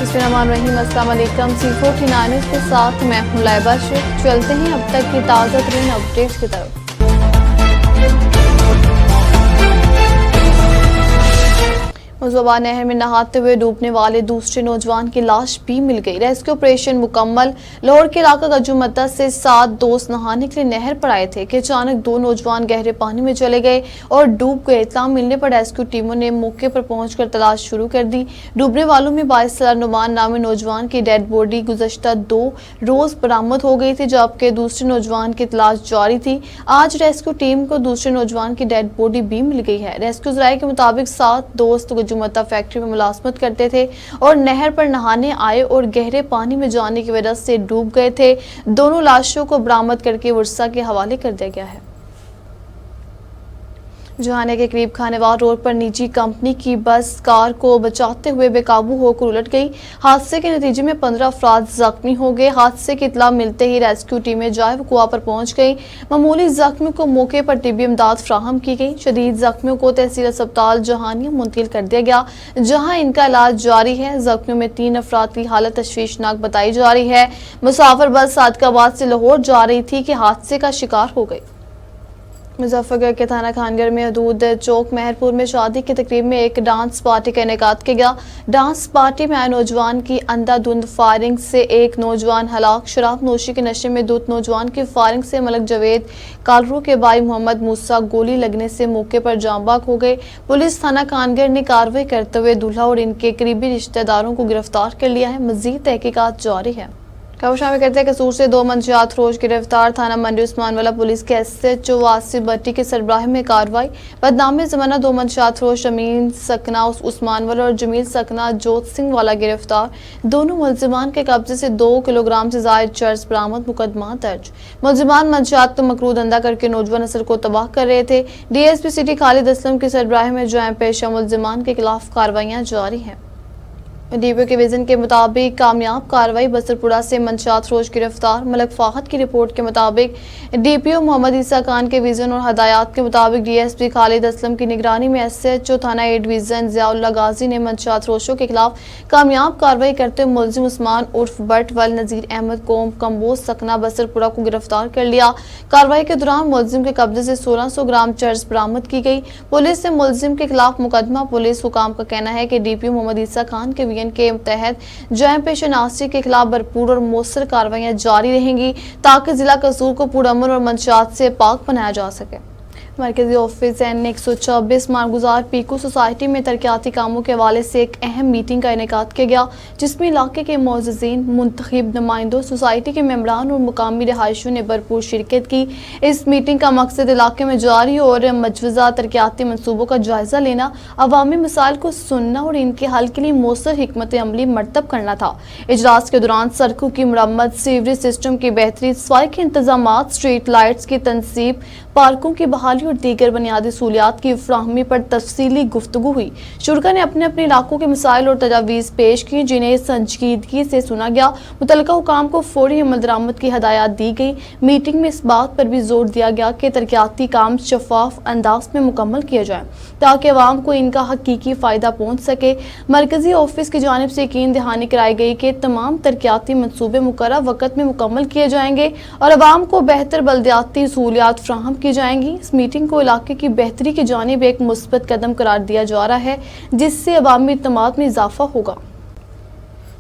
बिस्मिल्लाहिर्रहमानिर्रहीम। अस्सलाम वालेकुम। C49 के साथ मैं हूं लाइबा शेख। चलते हैं अब तक की ताज़ा तरीन अपडेट्स की तरफ। मुजफ्फरपुर नहर में नहाते हुए डूबने वाले दूसरे नौजवान की लाश भी मिल गई। रेस्क्यू ऑपरेशन मुकम्मल। लाहौर के इलाका गजुमत्ता से 7 दोस्त नहाने के लिए नहर पर आए थे कि अचानक 2 नौजवान गहरे पानी में चले गए और डूब गए। इत्तला मिलने पर रेस्क्यू टीमों ने मौके पर पहुंचकर तलाश शुरू कर दी। डूबने वालों में बाइसला नुमान नामी नौजवान की डेड बॉडी गुज़श्ता 2 रोज बरामद हो गई थी, जबकि दूसरे नौजवान की तलाश जारी थी। आज रेस्क्यू टीम को दूसरे नौजवान की डेड बॉडी भी मिल गई है। रेस्क्यू ज़राए के मुताबिक 7 दोस्त जुमत्ता फैक्ट्री में मुलाजमत करते थे और नहर पर नहाने आए और गहरे पानी में जाने की वजह से डूब गए थे। दोनों लाशों को बरामद करके वर्सा के हवाले कर दिया गया है। जहाने के करीब खानेवाल रोड पर निजी कंपनी की बस कार को बचाते हुए बेकाबू होकर उलट गई। हादसे के नतीजे में 15 अफराद जख्मी हो गए। हादसे की इत्तला मिलते ही रेस्क्यू टीमें जाए वकुआ पर पहुंच गई। मामूली जख्मियों को मौके पर तिब्बी इमदाद फ्राहम की गई। शदीद जख्मियों को तहसील अस्पताल जहानिया मुंतकिल कर दिया गया, जहां इनका इलाज जारी है। जख्मियों में 3 अफराद की हालत तशवीशनाक बताई जा रही है। मुसाफिर बस सादकाबाद से लाहौर जा रही थी कि हादसे का शिकार हो गई। मुजफ्फरगढ़ के थाना खानगढ़ में हदूद चौक मेहरपुर में शादी की तकरीब में एक डांस पार्टी का इनेकाद किया गया। डांस पार्टी में आए नौजवान की अंधाधुंध फायरिंग से एक नौजवान हलाक। शराब नोशी के नशे में 2 नौजवान की फायरिंग से मलक जवेद कालरू के भाई मोहम्मद मूसा गोली लगने से मौके पर जांबाक हो गए। पुलिस थाना खानगढ़ ने कार्रवाई करते हुए दूल्हा और इनके करीबी रिश्तेदारों को गिरफ्तार कर लिया है। मजीद तहकीकात जारी है। खबर शामिल करते हैं कसूर से 2 मंशियात फरोश गिरफ्तार। थाना मंडी उस्मान वाला पुलिस के SHO वासिफ भट्टी के सरबराह में कार्रवाई। बदनामी जमाना 2 मंशियात फरोश अमीन सकना उस्मान वाला और जमील सकना जोत सिंह वाला गिरफ्तार। दोनों मुलजिमान के कब्जे से 2 किलोग्राम से जायद चर्स बरामद। मुकदमा दर्ज। मुलजिमान मंशियात को मकरू धंधा करके नौजवान नस्ल को तबाह कर रहे थे। DSP सिटी खालिद असलम के सरबराह में जाए पेशा मुलजिमान के खिलाफ कार्रवाइयाँ जारी हैं। DPO के विजन के मुताबिक कामयाब कार्रवाई। बसरपुरा से मंशियात फरोश गिरफ्तार। मलक फाहद की रिपोर्ट के मुताबिक DPO मोहम्मद ईसा खान के विजन और हदायत के मुताबिक DSP खालिद असलम की निगरानी में SHO थाना ए डिवीजन ज़ियाउल्लाह गाजी ने मंशियात फरोशों के खिलाफ कामयाब कार्रवाई करते हुए मुलजिम उस्मान उर्फ बट वल नज़ीर अहमद कोम कम्बोज सकना बसरपुरा को गिरफ्तार कर लिया। कार्रवाई के दौरान मुलजिम के कब्जे से 1600 ग्राम चर्स बरामद की गई। पुलिस ने मुलजिम के खिलाफ मुकदमा। पुलिस हुकाम का कहना है कि DPO मोहम्मद ईसा खान के के तहत जायम पेश नासी के खिलाफ भरपूर और मौसर कार्रवाइयां जारी रहेंगी ताकि जिला कसूर को पुरअमन और मंशियात से पाक बनाया जा सके। मरकजी ऑफिस N124 मारगुजार पीकू सोसाइटी में तरक्याती कामों के हवाले से एक अहम मीटिंग का इनेकाद किया गया, जिसमें इलाके के मोअज़्ज़िज़ीन, मुंतखब नुमाइंदों, सोसाइटी के मेंबरान और मुकामी रिहायशियों ने भरपूर शिरकत की। इस मीटिंग का मकसद इलाके में जारी और मजवज़ा तरक्याती मनसूबों का जायजा लेना, अवामी मसाइल को सुनना और इनके हल के लिए मौसर हिकमत अमली मरतब करना था। इजलास के दौरान सड़कों की मरम्मत, सीवरेज सिस्टम की बेहतरी, सफाई के इंतजाम, स्ट्रीट लाइट्स की तनसीब, पार्कों की बहाली और दीगर बुनियादी सहूलियात की फ्राहमी पर तफसीली गुफ्तगू हुई। शुरका ने अपने अपने इलाकों के मसाइल और तजावीज़ पेश की, जिन्हें संजीदगी से सुना गया। मुतल्लिका हुकाम को फौरी अमल दरामद की हदायत दी गई। मीटिंग में इस बात पर भी जोर दिया गया कि तरक्याती काम शफाफ अंदाज में मुकम्मल किया जाए ताकि अवाम को इनका हकीकी फ़ायदा पहुँच सके। मरकजी ऑफिस की जानिब से यकीन दहानी कराई गई कि तमाम तरक्याती मनसूबे मुकर्रर वक़्त में मुकम्मल किए जाएंगे और अवाम को बेहतर बल्दियाती सहूलियात फ्राहम की जाएंगी। इस मीटिंग को इलाके की बेहतरी की जानिब एक मुस्बत कदम करार दिया जा रहा है, जिससे अवामी इत्तेमाद में इजाफा होगा।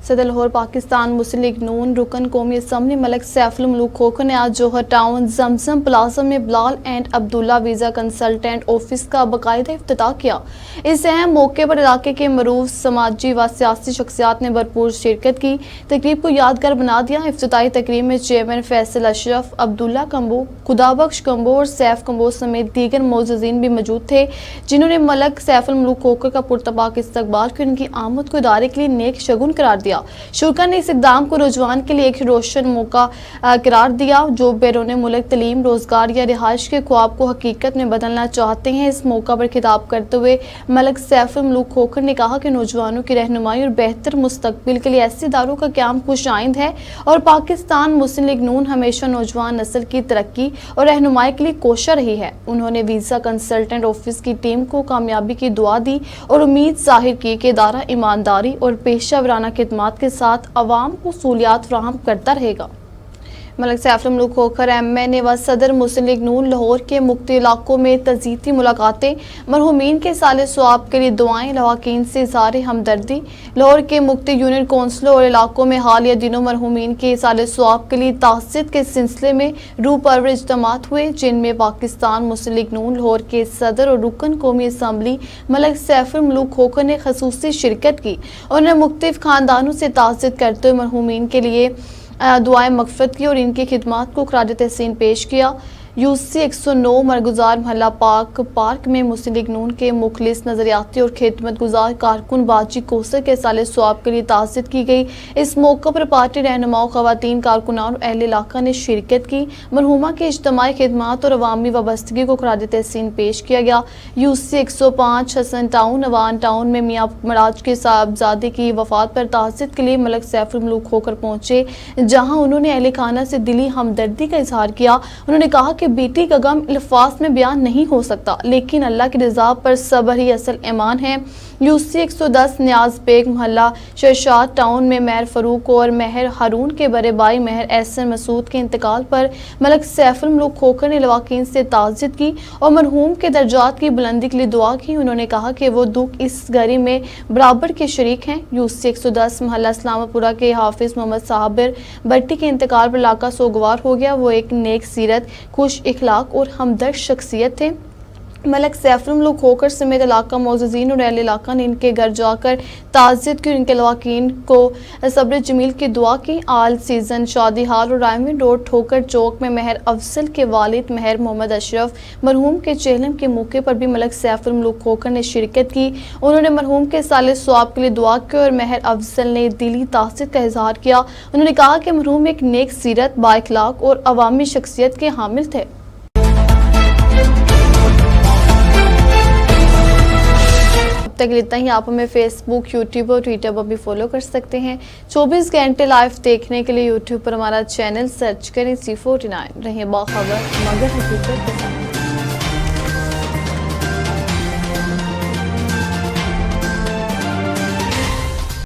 सदर लाहौर पाकिस्तान मुस्लिम लीग नून रुकन कौमी असम्बली मलक सैफुल मलूक खोखर ने आज जौहर टाउन जमजम प्लाजा में Bilal and Abdullah visa consultant office का बाकायदा इफ्तिताह किया। इस अहम मौके पर इलाके के मरूफ समाजी व सियासी शख्सियात ने भरपूर शिरकत की, तकरीब को यादगार बना दिया। इफ्तिताही तकरीब में chairman Faisal Ashraf, Abdullah combo, Khudabakhsh combo और सैफ कम्बो समेत दीगर मोअज़्ज़िज़ीन भी मौजूद थे, जिन्होंने मलक सैफुल मलूक खोखर का पुरतबाक इस्तकबाल की उनकी आमद को इदारे के लिए नेक शगुन करार दिया। शुरा ने इस इक़दाम को नौजवान के लिए एक रोशन मौका करार दिया, जो बैरून मुल्क तलीम, रोजगार या रिहाइश के ख्वाब को हकीकत में बदलना चाहते हैं। इस मौका पर खिताब करते हुए मलक सैफुल मलूक खोखर ने कहा कि नौजवानों की रहनुमाई और बेहतर मुस्तकबिल के लिए ऐसे इदारों का क़याम खुशाइंद है और पाकिस्तान मुस्लिम लीग नून हमेशा नौजवान नस्ल की तरक्की और रहनुमाई के लिए कोशा रही है। उन्होंने वीज़ा कंसल्टेंट ऑफिस की टीम को कामयाबी की दुआ दी और उम्मीद जाहिर की कि इदारा ईमानदारी और पेशा वराना खिदमत खिदमात के साथ अवाम को सहूलियात फराहम करता रहेगा। मलिक सैफुल मुल्क खोखर MNA व सदर मुस्लिम लीग नून लाहौर के मुख्तलिफ इलाकों में तज़ीती मुलाकातें, मरहूमीन के साले सवाब के लिए दुआएं, लवाकीन से इज़हार हमदर्दी। लाहौर के मुख्तलिफ यूनियन कौंसलों और इलाकों में हालिया दिनों मरहूमीन के साले सवाब के लिए ताज़ियत के सिलसिले में रूह परवर इज्तिमात हुए, जिनमें पाकिस्तान मुस्लिम लीग नून लाहौर के सदर और रुकन कौमी असम्बली मलिक सैफुल मुल्क खोखर ने ख़ुसूसी शिरकत की। उन्होंने मुख्तलिफ ख़ानदानों से ताज़ियत करते हुए मरहूमीन के लिए दुआएं मग़फ़िरत की और इनकी खिदमत को ख़राज तहसीन पेश किया। UC 109 मरगुजार महल्ला पार्क में मुस्लिम लीग नून के मुखलिस नज़रियाती और खिदमत गुजार कारकुन बाजी कोसर के साले सवाब के लिए ताज़ियत की गई। इस मौके पर पार्टी रहनुमाओं, ख़वातीन कारकुनान और अहले इलाका ने शिरकत की। मरहूमा की इज्तिमाई खिदमत और अवामी वाबस्तगी को ख़राज तहसीन पेश किया गया। UC 105 Hasan town Awan town में मियाँ मराज के साहबजादे की वफ़ात पर ताज़ियत के लिए मलिक सैफुल मुल्क खोखर पहुँचे, जहाँ उन्होंने अहले खाना से दिली हमदर्दी का इजहार किया। उन्होंने कहा कि बेटी का गम अल्फाज में बयान नहीं हो सकता, लेकिन अल्लाह की रज़ा पर सब्र ही असल ईमान है। UC 110 नियाज बेग मोहल्ला शहशाद टाउन में महर फरूक और महर हारून के बड़े भाई महर एहसन मसूद के इंतकाल पर मलिक सैफुल मुल्क खोखर ने लवाकीन से ताज़ियत की और मरहूम के दर्जात की बुलंदी के लिए दुआ की। उन्होंने कहा कि वो दुख इस घड़ी में बराबर के शरीक हैं। UC 110 मोहल्ला इस्लामपुरा के हाफिज मोहम्मद साबिर भट्टी के इंतकाल पर इलाका सोगवार हो गया। वो एक नेक सीरत, खुश इखलाक और हमदर्द शख्सियत थे। मलिक सैफुल मुल्क खोखर समेत इलाका मोअज़्ज़ीन और अहले इलाका ने इनके घर जाकर ताज़ियत की और इनके लवाकीन को सब्र जमील की दुआ की। आल सीजन शादी हाल और रायमंड रोड ठोकर चौक में महर अफजल के वालिद महर मोहम्मद अशरफ मरहूम के चेहलम के मौके पर भी मलिक सैफुल मुल्क खोखर ने शिरकत की। उन्होंने मरहूम के साले सवाब के लिए दुआ की और महर अफजल ने दिली ताज़ियत का इजहार किया। उन्होंने कहा कि मरहूम एक नेक सीरत, बाइखलाक और अवामी शख्सियत के हामिल थे। तक इतना ही। आप हमें फेसबुक, यूट्यूब और ट्विटर पर भी फॉलो कर सकते हैं। 24 घंटे लाइव देखने के लिए यूट्यूब पर हमारा चैनल सर्च करें C49। रहें बाखबर मगर हकीकत के साथ।